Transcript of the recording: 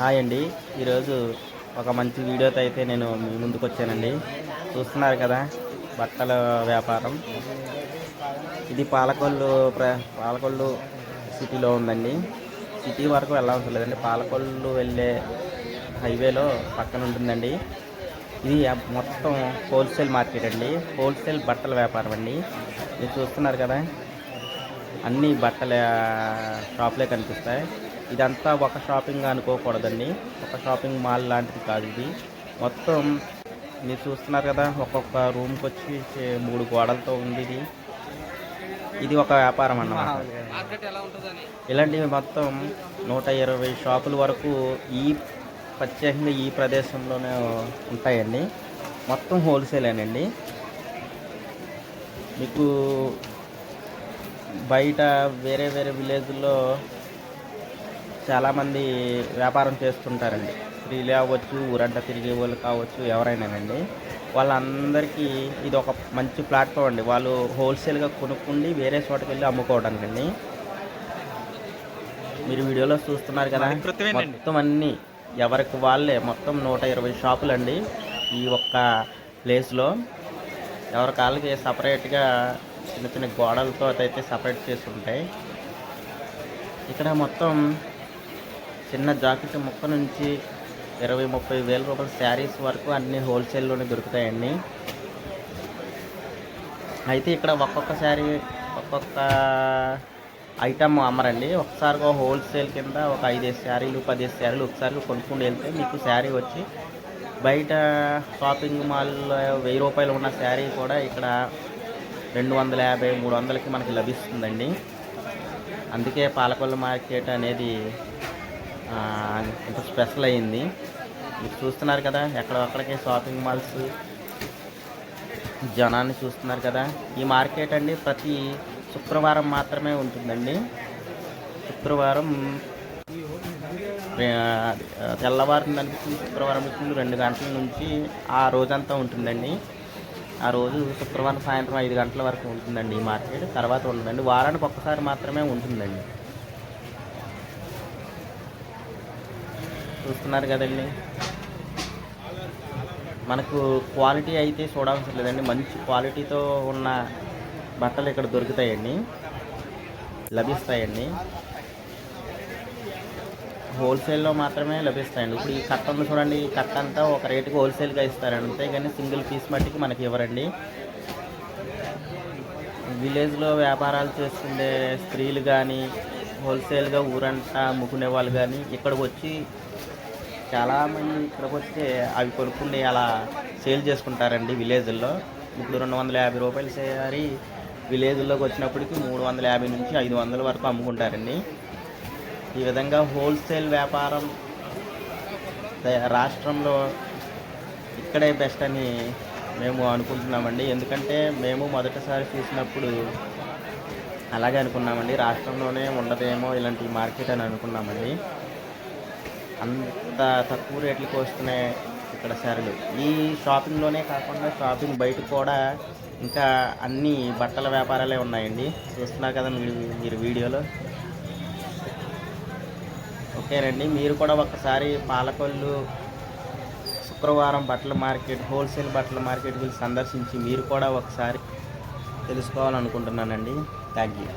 Hi అండి. ఈరోజు ఒక మంచి వీడియోతో అయితే నేను మీ ముందుకు వచ్చానండి. చూస్తున్నారు కదా, బట్టల వ్యాపారం. ఇది పాలకొల్లు సిటీలో ఉందండి. సిటీ వరకు వెళ్ళవసరం లేదండి, పాలకొల్లు వెళ్ళే హైవేలో పక్కన ఉంటుందండి. ఇది మొత్తం హోల్సేల్ మార్కెట్ అండి, హోల్సేల్ బట్టల వ్యాపారం అండి. మీరు చూస్తున్నారు కదా, అన్ని బట్టల షాపులే కనిపిస్తాయి. ఇదంతా ఒక షాపింగ్ అనుకోకూడదండి, ఒక షాపింగ్ మాల్ లాంటిది కాదు ఇది. మొత్తం మీరు చూస్తున్నారు కదా, ఒక్కొక్క రూమ్కి వచ్చి 3 గోడలతో ఉంది ఇది. ఇది ఒక వ్యాపారం అన్నమాట. ఇలాంటివి మొత్తం 120 షాపుల వరకు ప్రత్యేకంగా ఈ ప్రదేశంలోనే ఉంటాయండి. మొత్తం హోల్సేలేనండి. మీకు బయట వేరే వేరే విలేజ్లో చాలామంది వ్యాపారం చేస్తుంటారండి. స్త్రీలే అవ్వచ్చు, ఊరంతా తిరిగే వాళ్ళు కావచ్చు, ఎవరైనానండి. వాళ్ళందరికీ ఇది ఒక మంచి ప్లాట్ఫామ్ అండి. వాళ్ళు హోల్సేల్గా కొనుక్కుండి వేరే చోటకి వెళ్ళి అమ్ముకోవడానికండి. మీరు వీడియోలో చూస్తున్నారు కదా, మొత్తం అన్నీ ఎవరికి వాళ్ళే మొత్తం 120 షాపులు అండి ఈ ఒక్క ప్లేస్లో. ఎవరి కాళ్ళకి సపరేట్గా చిన్న చిన్న గోడలతో అయితే సపరేట్ చేసి ఉంటాయి. ఇక్కడ మొత్తం చిన్న జాకెట్ ముక్క నుంచి 20-30 వేల రూపాయల శారీస్ వరకు అన్నీ హోల్సేల్లోనే దొరుకుతాయండి. అయితే ఇక్కడ ఒక్కొక్క శారీ ఒక్కొక్క ఐటమ్ అమ్మరండి. ఒకసారిగా హోల్సేల్ కింద ఒక 5 శారీలు 10 శారీలు ఒకసారిగా కొనుక్కుంటూ వెళ్తే మీకు శారీ వచ్చి బయట షాపింగ్ మాల్లో 1000 రూపాయలు ఉన్న శారీ కూడా ఇక్కడ 250-300కి మనకి లభిస్తుందండి. అందుకే పాలకొల్లు మార్కెట్ అనేది ఇంత స్పెషల్ అయింది. మీరు చూస్తున్నారు కదా, ఎక్కడొక్కడికి షాపింగ్ మాల్స్ జనాన్ని చూస్తున్నారు కదా. ఈ మార్కెట్ అండి ప్రతి శుక్రవారం మాత్రమే ఉంటుందండి. శుక్రవారం తెల్లవారుతుంది అనిపిస్తుంది, శుక్రవారం 2 గంటల నుంచి ఆ రోజంతా ఉంటుందండి. ఆ రోజు శుక్రవారం సాయంత్రం 5 గంటల వరకు ఉంటుందండి ఈ మార్కెట్. తర్వాత ఉండదండి, వారానికి ఒక్కసారి మాత్రమే ఉంటుందండి. చూస్తున్నారు కదండి, మనకు క్వాలిటీ అయితే చూడవలసిన లేదండి. మంచి క్వాలిటీతో ఉన్న బట్టలు ఇక్కడ దొరుకుతాయండి, లభిస్తాయండి. హోల్సేల్లో మాత్రమే లభిస్తాయండి. ఇప్పుడు ఈ కట్ట ఉంది చూడండి, ఈ కట్ట అంతా ఒక రేటుకి హోల్సేల్గా ఇస్తారండి, అంతేగాని సింగిల్ పీస్ మట్టికి మనకి ఇవ్వరండి. విలేజ్లో వ్యాపారాలు చేసుకునే స్త్రీలు కానీ, హోల్సేల్గా ఊరంతా అమ్ముకునే వాళ్ళు కానీ ఇక్కడికి వచ్చి చాలామంది ఇక్కడికి వస్తే అవి కొనుక్కుని అలా సేల్ చేసుకుంటారండి విలేజ్ల్లో. ఇప్పుడు 250 రూపాయల శారీ విలేజ్లోకి వచ్చినప్పటికి 350 నుంచి 500 వరకు అమ్ముకుంటారండి. ఈ విధంగా హోల్సేల్ వ్యాపారం రాష్ట్రంలో ఇక్కడే బెస్ట్ అని మేము అనుకుంటున్నామండి. ఎందుకంటే మేము మొదటిసారి చూసినప్పుడు అలాగే అనుకున్నామండి, రాష్ట్రంలోనే ఉండదేమో ఇలాంటి మార్కెట్ అని అనుకున్నామండి. అంత తక్కువ రేట్లకు వస్తున్నాయి ఇక్కడ శారీలు. ఈ షాపింగ్లోనే కాకుండా షాపింగ్ బయట కూడా ఇంకా అన్ని బట్టల వ్యాపారాలే ఉన్నాయండి. చూస్తున్నారు కదా మీరు వీడియోలో. ఓకేనండి, మీరు కూడా ఒకసారి పాలకొల్లు శుక్రవారం బట్టల మార్కెట్, హోల్సేల్ బట్టల మార్కెట్ సందర్శించి మీరు కూడా ఒకసారి తెలుసుకోవాలనుకుంటున్నానండి. Thank you.